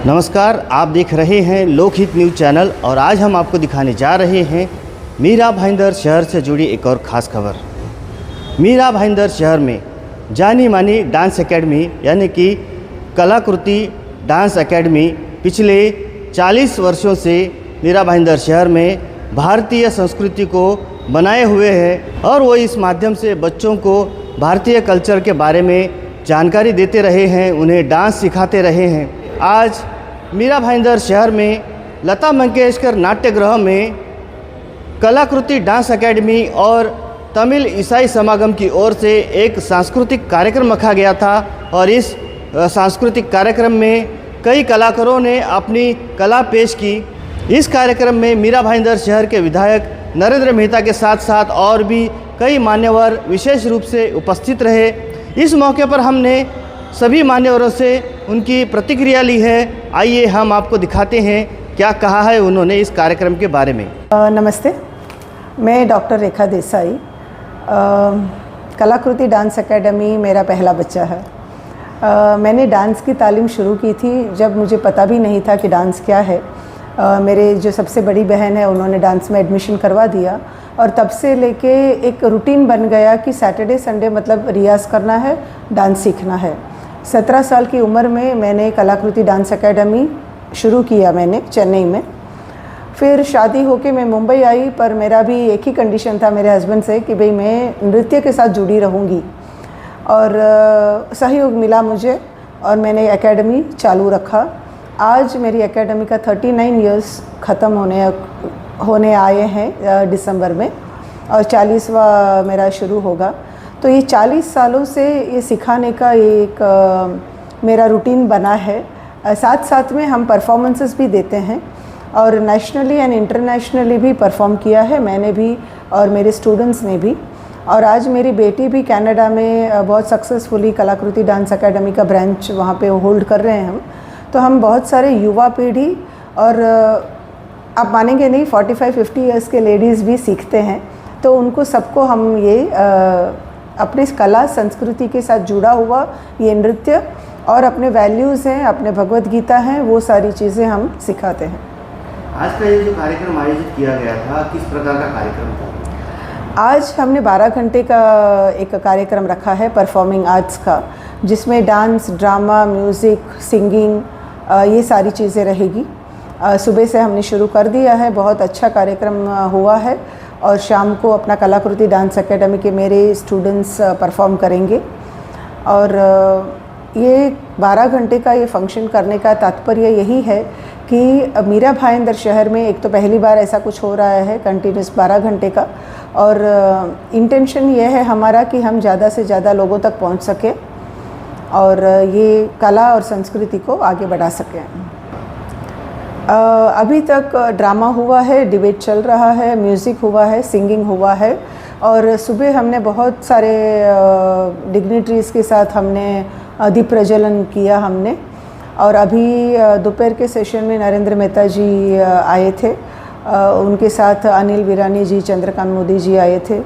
नमस्कार, आप देख रहे हैं लोकहित न्यूज़ चैनल और आज हम आपको दिखाने जा रहे हैं मीरा भाईंदर शहर से जुड़ी एक और ख़ास खबर। मीरा भाईंदर शहर में जानी मानी डांस एकेडमी यानी कि कलाकृति डांस एकेडमी पिछले 40 वर्षों से मीरा भाईंदर शहर में भारतीय संस्कृति को बनाए हुए है और वो इस माध्यम से बच्चों को भारतीय कल्चर के बारे में जानकारी देते रहे हैं, उन्हें डांस सिखाते रहे हैं। आज मीरा भाईंदर शहर में लता मंगेशकर नाट्यगृह में कलाकृति डांस एकेडमी और तमिल ईसाई समागम की ओर से एक सांस्कृतिक कार्यक्रम रखा गया था और इस सांस्कृतिक कार्यक्रम में कई कलाकारों ने अपनी कला पेश की। इस कार्यक्रम में मीरा भाईंदर शहर के विधायक नरेंद्र मेहता के साथ साथ और भी कई मान्यवर विशेष रूप से उपस्थित रहे। इस मौके पर हमने सभी मान्यवरों से उनकी प्रतिक्रिया ली है। आइए हम आपको दिखाते हैं क्या कहा है उन्होंने इस कार्यक्रम के बारे में। नमस्ते, मैं डॉक्टर रेखा देसाई। कलाकृति डांस एकेडमी मेरा पहला बच्चा है। मैंने डांस की तालीम शुरू की थी जब मुझे पता भी नहीं था कि डांस क्या है। मेरे जो सबसे बड़ी बहन है उन्होंने डांस में एडमिशन करवा दिया और तब से लेके एक रूटीन बन गया कि सैटरडे संडे मतलब रियाज़ करना है, डांस सीखना है। 17 साल की उम्र में मैंने कलाकृति डांस एकेडमी शुरू किया मैंने चेन्नई में। फिर शादी होके मैं मुंबई आई, पर मेरा भी एक ही कंडीशन था मेरे हस्बैंड से कि भाई मैं नृत्य के साथ जुड़ी रहूँगी और सहयोग मिला मुझे और मैंने एकेडमी चालू रखा। आज मेरी एकेडमी का 39 इयर्स ख़त्म होने आए हैं दिसंबर में और 40वां मेरा शुरू होगा। तो ये 40 सालों से ये सिखाने का एक मेरा रूटीन बना है। साथ साथ में हम परफॉर्मेंसेस भी देते हैं और नेशनली एंड इंटरनेशनली भी परफॉर्म किया है मैंने भी और मेरे स्टूडेंट्स ने भी। और आज मेरी बेटी भी कनाडा में बहुत सक्सेसफुली कलाकृति डांस एकेडमी का ब्रांच वहाँ पे होल्ड कर रहे हैं हम। तो हम बहुत सारे युवा पीढ़ी और आप मानेंगे नहीं 45-50 इयर्स के लेडीज़ भी सीखते हैं। तो उनको सबको हम ये अपने कला संस्कृति के साथ जुड़ा हुआ ये नृत्य और अपने वैल्यूज़ हैं, अपने भगवत गीता हैं, वो सारी चीज़ें हम सिखाते हैं। आज का ये जो कार्यक्रम आयोजित किया गया था, किस प्रकार का कार्यक्रम था? आज हमने 12 घंटे का एक कार्यक्रम रखा है परफॉर्मिंग आर्ट्स का, जिसमें डांस, ड्रामा, म्यूज़िक, सिंगिंग ये सारी चीज़ें रहेगी। सुबह से हमने शुरू कर दिया है, बहुत अच्छा कार्यक्रम हुआ है और शाम को अपना कलाकृति डांस एकेडमी के मेरे स्टूडेंट्स परफॉर्म करेंगे। और ये 12 घंटे का ये फंक्शन करने का तात्पर्य यही है कि मीरा भाईंदर शहर में एक तो पहली बार ऐसा कुछ हो रहा है कंटिन्यूस 12 घंटे का, और इंटेंशन ये है हमारा कि हम ज़्यादा से ज़्यादा लोगों तक पहुंच सकें और ये कला और संस्कृति को आगे बढ़ा सकें। अभी तक ड्रामा हुआ है, डिबेट चल रहा है, म्यूज़िक हुआ है, सिंगिंग हुआ है और सुबह हमने बहुत सारे डिग्निटरीज़ के साथ हमने दीप प्रज्वलन किया हमने। और अभी दोपहर के सेशन में नरेंद्र मेहता जी आए थे, उनके साथ अनिल वीरानी जी, चंद्रकांत मोदी जी आए थे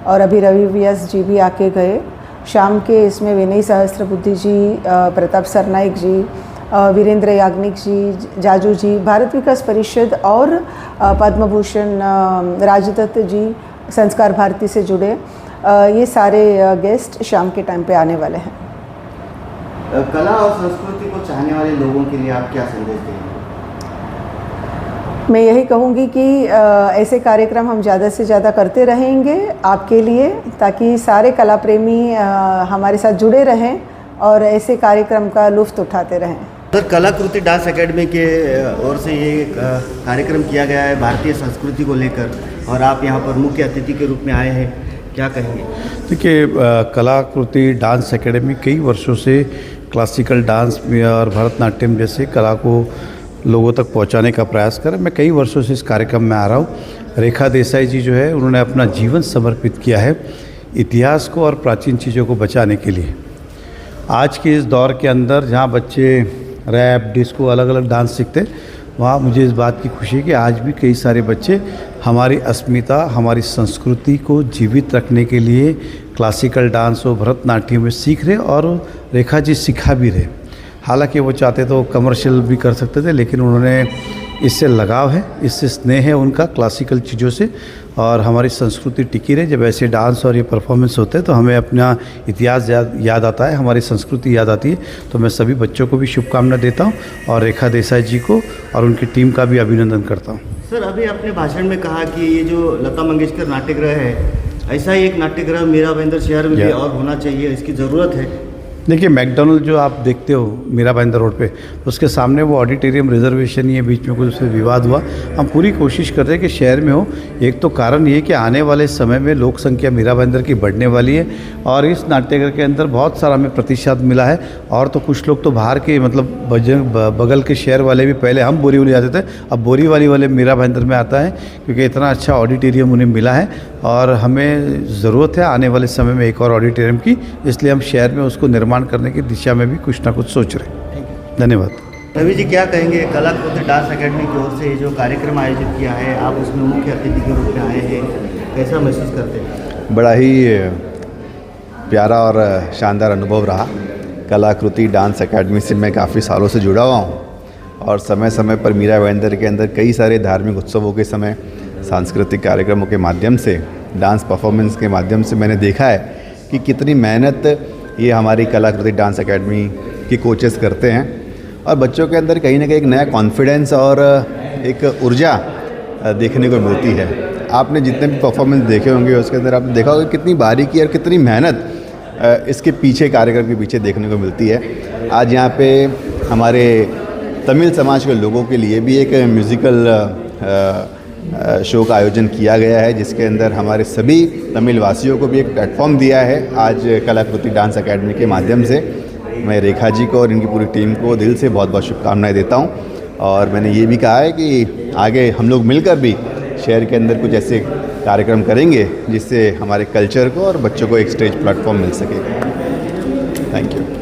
और अभी रवि व्यास जी भी आके गए। शाम के इसमें विनय सहस्त्रबुद्धे जी, प्रताप सरनाइक जी, वीरेंद्र याग्निक जी, जाजू जी, भारत विकास परिषद और पद्म भूषण राजदत्त जी संस्कार भारती से जुड़े ये सारे गेस्ट शाम के टाइम पे आने वाले हैं। कला और संस्कृति को चाहने वाले लोगों के लिए आप क्या संदेश देंगे? मैं यही कहूँगी कि ऐसे कार्यक्रम हम ज़्यादा से ज़्यादा करते रहेंगे आपके लिए, ताकि सारे कला प्रेमी हमारे साथ जुड़े रहें और ऐसे कार्यक्रम का लुत्फ़ उठाते रहें। सर, कलाकृति डांस एकेडमी के ओर से ये कार्यक्रम किया गया है भारतीय संस्कृति को लेकर और आप यहाँ पर मुख्य अतिथि के रूप में आए हैं, क्या कहेंगे? देखिए, कलाकृति डांस एकेडमी कई वर्षों से क्लासिकल डांस में और भरतनाट्यम जैसे कला को लोगों तक पहुंचाने का प्रयास कर मैं कई वर्षों से इस कार्यक्रम में आ रहा हूं। रेखा देसाई जी जो है उन्होंने अपना जीवन समर्पित किया है इतिहास को और प्राचीन चीज़ों को बचाने के लिए। आज के इस दौर के अंदर जहां बच्चे रैप, डिस्को, अलग अलग डांस सीखते, वहाँ मुझे इस बात की खुशी है कि आज भी कई सारे बच्चे हमारी अस्मिता, हमारी संस्कृति को जीवित रखने के लिए क्लासिकल डांस और भरतनाट्यम में सीख रहे और रेखा जी सिखा भी रहे। हालांकि वो चाहते तो कमर्शियल भी कर सकते थे, लेकिन उन्होंने इससे लगाव है, इससे स्नेह है उनका क्लासिकल चीज़ों से, और हमारी संस्कृति टिकी रहे। जब ऐसे डांस और ये परफॉर्मेंस होते हैं तो हमें अपना इतिहास याद आता है, हमारी संस्कृति याद आती है। तो मैं सभी बच्चों को भी शुभकामना देता हूँ और रेखा देसाई जी को और उनकी टीम का भी अभिनंदन करता हूँ। सर, अभी आपने भाषण में कहा कि ये जो लता मंगेशकर नाट्यगृह है, ऐसा ही एक नाट्यगृह मीरा भाईंदर शहर में भी और होना चाहिए, इसकी ज़रूरत है। देखिए, मैकडोनल्ड जो आप देखते हो मीरा भाईंदर रोड पे, उसके सामने वो ऑडिटोरियम रिजर्वेशन, ये बीच में कुछ उससे विवाद हुआ। हम पूरी कोशिश कर रहे हैं कि शहर में हो। एक तो कारण ये कि आने वाले समय में लोक संख्या मीरा भाईंदर की बढ़ने वाली है और इस नाट्यगृह के अंदर बहुत सारा हमें प्रतिशत मिला है। और तो कुछ लोग तो बाहर के, मतलब बगल के शहर वाले भी, पहले हम बोरीवली आते थे, अब बोरीवली वाले मीरा भाईंदर में आता है, क्योंकि इतना अच्छा ऑडिटोरियम उन्हें मिला है और हमें ज़रूरत है आने वाले समय में एक और ऑडिटोरियम की। इसलिए हम शहर में उसको निर्माण करने की दिशा में भी कुछ ना कुछ सोच रहे हैं। धन्यवाद। रवि जी, क्या कहेंगे, कलाकृति डांस एकेडमी की ओर से ये जो कार्यक्रम आयोजित किया है, आप उसमें मुख्य अतिथि के रूप में आए हैं, कैसा महसूस करते हैं? बड़ा ही प्यारा और शानदार अनुभव रहा। कलाकृति डांस एकेडमी से मैं काफ़ी सालों से जुड़ा हुआ हूँ और समय समय पर मीरा भाईंदर के अंदर कई सारे धार्मिक उत्सवों के समय, सांस्कृतिक कार्यक्रमों के माध्यम से, डांस परफॉर्मेंस के माध्यम से मैंने देखा है कि कितनी मेहनत ये हमारी कलाकृति डांस एकेडमी की कोचेस करते हैं और बच्चों के अंदर कहीं ना कहीं एक नया कॉन्फिडेंस और एक ऊर्जा देखने को मिलती है। आपने जितने भी परफॉर्मेंस देखे होंगे उसके अंदर आपने देखा होगा कितनी बारीकी और कितनी मेहनत इसके पीछे, कार्यक्रम के पीछे देखने को मिलती है। आज यहाँ पे हमारे तमिल समाज के लोगों के लिए भी एक म्यूज़िकल शो का आयोजन किया गया है, जिसके अंदर हमारे सभी तमिल वासियों को भी एक प्लेटफॉर्म दिया है। आज कलाकृति डांस एकेडमी के माध्यम से मैं रेखा जी को और इनकी पूरी टीम को दिल से बहुत बहुत शुभकामनाएं देता हूं। और मैंने ये भी कहा है कि आगे हम लोग मिलकर भी शहर के अंदर कुछ ऐसे कार्यक्रम करेंगे जिससे हमारे कल्चर को और बच्चों को एक स्टेज प्लेटफॉर्म मिल सके। Thank you.